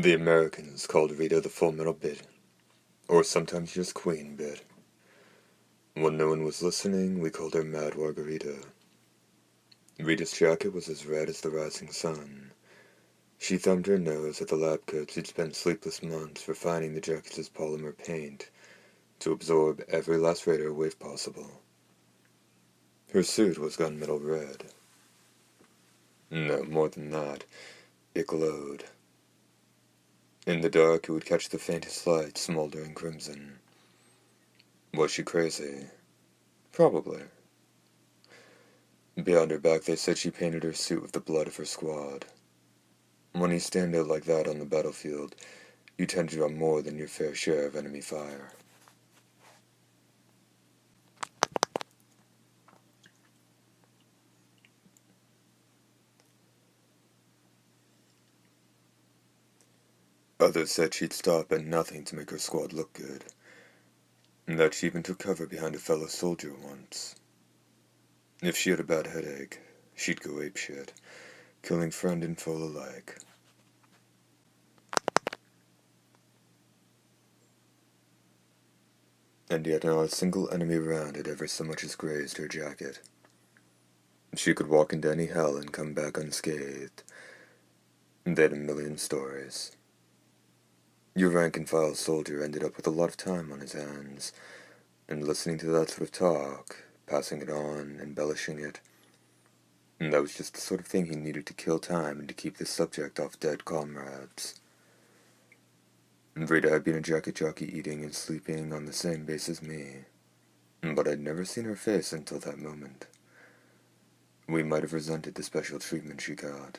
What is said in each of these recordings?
The Americans called Rita the Full Metal Bit, or sometimes just Queen Bit. When no one was listening, we called her Mad Margarita. Rita's jacket was as red as the rising sun. She thumbed her nose at the lab coats who'd spent sleepless months refining the jacket's polymer paint to absorb every last radar wave possible. Her suit was gunmetal red. No, more than that, it glowed. In the dark, it would catch the faintest light smoldering crimson. Was she crazy? Probably. Behind her back, they said she painted her suit with the blood of her squad. When you stand out like that on the battlefield, you tend to draw more than your fair share of enemy fire. Others said she'd stop at nothing to make her squad look good, and that she even took cover behind a fellow soldier once. If she had a bad headache, she'd go apeshit, killing friend and foe alike. And yet not a single enemy round had ever so much as grazed her jacket. She could walk into any hell and come back unscathed. They had a million stories. Your rank-and-file soldier ended up with a lot of time on his hands, and listening to that sort of talk, passing it on, embellishing it, and that was just the sort of thing he needed to kill time and to keep the subject off dead comrades. Rita had been a jacket jockey eating and sleeping on the same base as me, but I'd never seen her face until that moment. We might have resented the special treatment she got,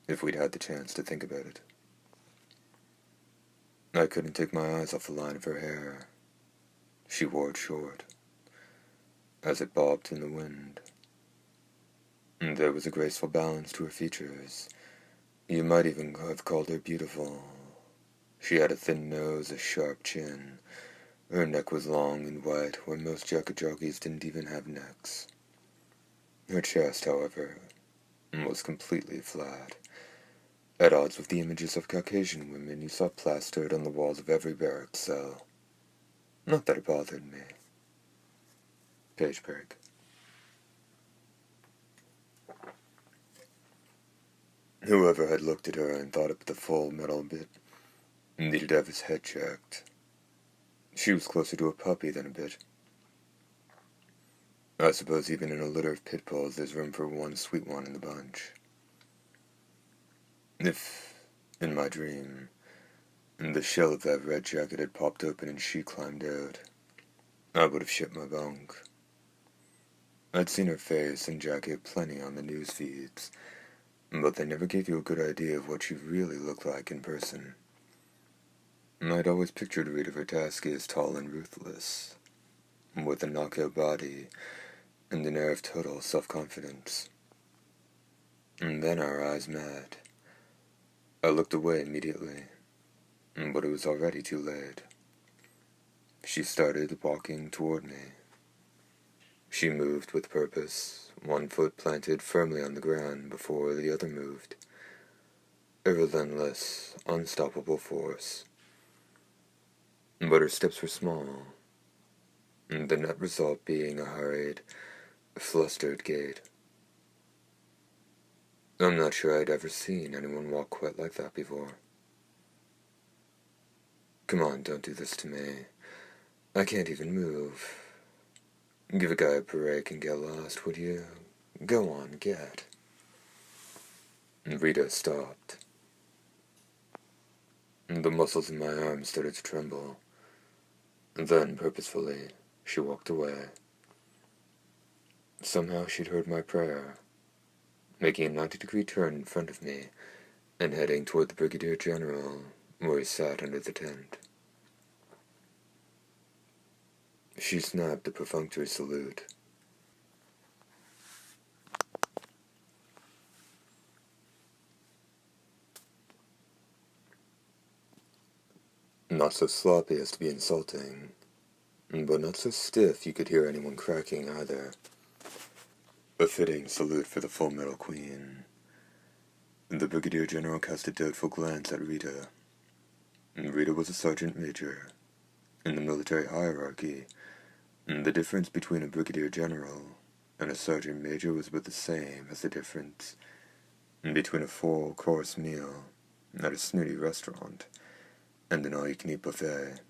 if we'd had the chance to think about it. I couldn't take my eyes off the line of her hair. She wore it short, as it bobbed in the wind. And there was a graceful balance to her features. You might even have called her beautiful. She had a thin nose, a sharp chin. Her neck was long and white, where most jacket jockeys didn't even have necks. Her chest, however, was completely flat, at odds with the images of Caucasian women you saw plastered on the walls of every barrack cell. Not that it bothered me. Page break. Whoever had looked at her and thought up the Full Metal Bit needed to have his head checked. She was closer to a puppy than a bit. I suppose even in a litter of pit bulls there's room for one sweet one in the bunch. If, in my dream, the shell of that red jacket had popped open and she climbed out, I would have shit my bunk. I'd seen her face and jacket plenty on the news feeds, but they never gave you a good idea of what she really looked like in person. I'd always pictured Rita Vertasky as tall and ruthless, with a knockout body and an air of total self-confidence. And then our eyes met. I looked away immediately, but it was already too late. She started walking toward me. She moved with purpose, one foot planted firmly on the ground before the other moved. A relentless, unstoppable force. But her steps were small, the net result being a hurried, flustered gait. I'm not sure I'd ever seen anyone walk quite like that before. Come on, don't do this to me. I can't even move. Give a guy a break and get lost, would you? Go on, get. Rita stopped. The muscles in my arms started to tremble. Then, purposefully, she walked away. Somehow she'd heard my prayer, making a 90-degree turn in front of me and heading toward the Brigadier General, where he sat under the tent. She snapped a perfunctory salute. Not so sloppy as to be insulting, but not so stiff you could hear anyone cracking either. A fitting salute for the Full Metal Queen. The Brigadier General cast a doubtful glance at Rita. Rita was a sergeant major. In the military hierarchy, the difference between a brigadier general and a sergeant major was about the same as the difference between a full-course meal at a snooty restaurant and an all-you-can-eat buffet.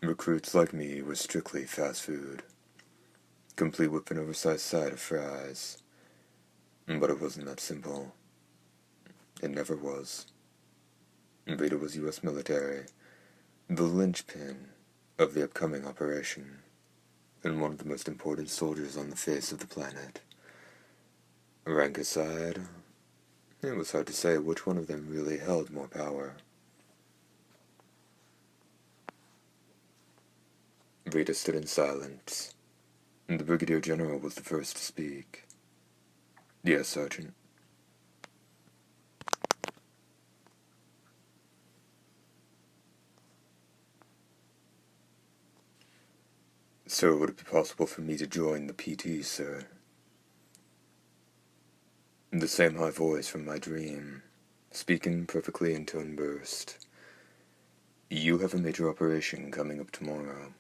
Recruits like me were strictly fast food, complete with an oversized side of fries. But it wasn't that simple. It never was. Rita was U.S. military, the linchpin of the upcoming operation, and one of the most important soldiers on the face of the planet. Rank aside, it was hard to say which one of them really held more power. Rita stood in silence. The Brigadier General was the first to speak. Yes, Sergeant. Sir, would it be possible for me to join the PT, sir? The same high voice from my dream, speaking perfectly in tone burst. You have a major operation coming up tomorrow.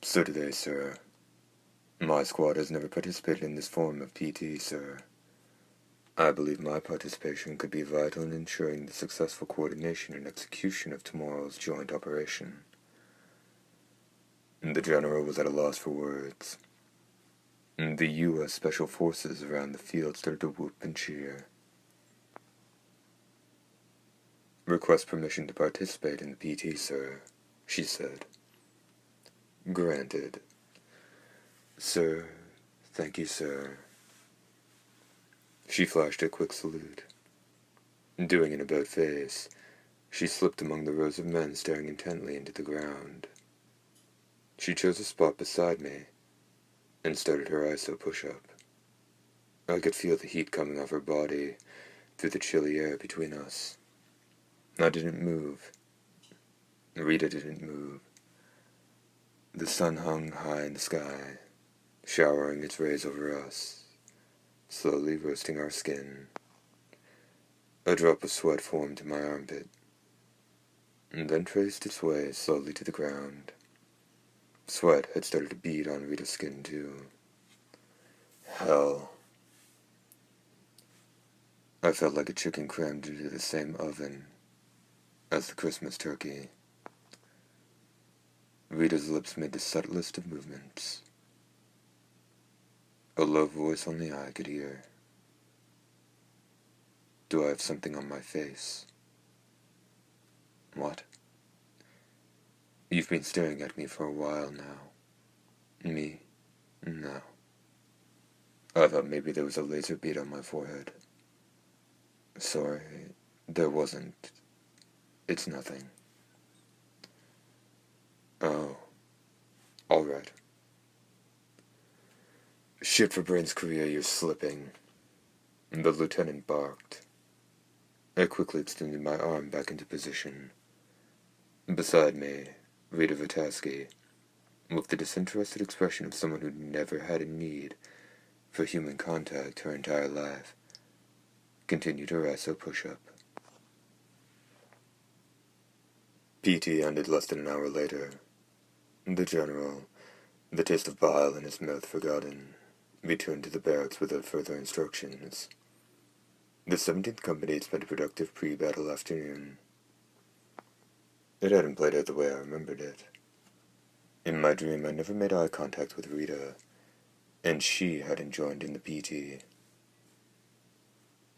So today, sir. My squad has never participated in this form of PT, sir. I believe my participation could be vital in ensuring the successful coordination and execution of tomorrow's joint operation. The general was at a loss for words. The U.S. Special Forces around the field started to whoop and cheer. Request permission to participate in the PT, sir, she said. Granted. Sir, thank you, sir. She flashed a quick salute. Doing an about-face, she slipped among the rows of men staring intently into the ground. She chose a spot beside me and started her ISO push-up. I could feel the heat coming off her body through the chilly air between us. I didn't move. Rita didn't move. The sun hung high in the sky, showering its rays over us, slowly roasting our skin. A drop of sweat formed in my armpit, and then traced its way slowly to the ground. Sweat had started to bead on Rita's skin, too. Hell. I felt like a chicken crammed into the same oven as the Christmas turkey. Rita's lips made the subtlest of movements. A low voice only I could hear. Do I have something on my face? What? You've been staring at me for a while now. Me? No. I thought maybe there was a laser bead on my forehead. Sorry, there wasn't. It's nothing. Oh. All right. Shit for brains, Korea, you're slipping. The lieutenant barked. I quickly extended my arm back into position. Beside me, Rita Vitaski, with the disinterested expression of someone who'd never had a need for human contact her entire life, continued her ISO push-up. PT ended less than an hour later. The general, the taste of bile in his mouth forgotten, returned to the barracks without further instructions. The 17th Company had spent a productive pre-battle afternoon. It hadn't played out the way I remembered it. In my dream, I never made eye contact with Rita, and she hadn't joined in the PT.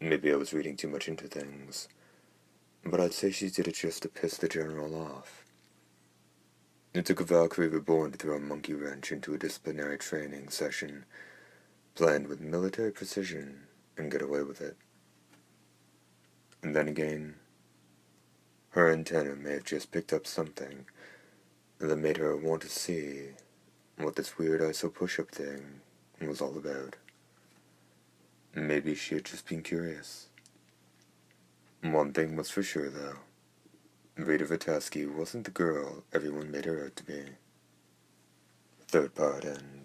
Maybe I was reading too much into things, but I'd say she did it just to piss the general off. It took a Valkyrie reborn to throw a monkey wrench into a disciplinary training session planned with military precision and get away with it. And then again, her antenna may have just picked up something that made her want to see what this weird ISO push-up thing was all about. Maybe she had just been curious. One thing was for sure, though. Rita Vitaski wasn't the girl everyone made her out to be. Third part ends.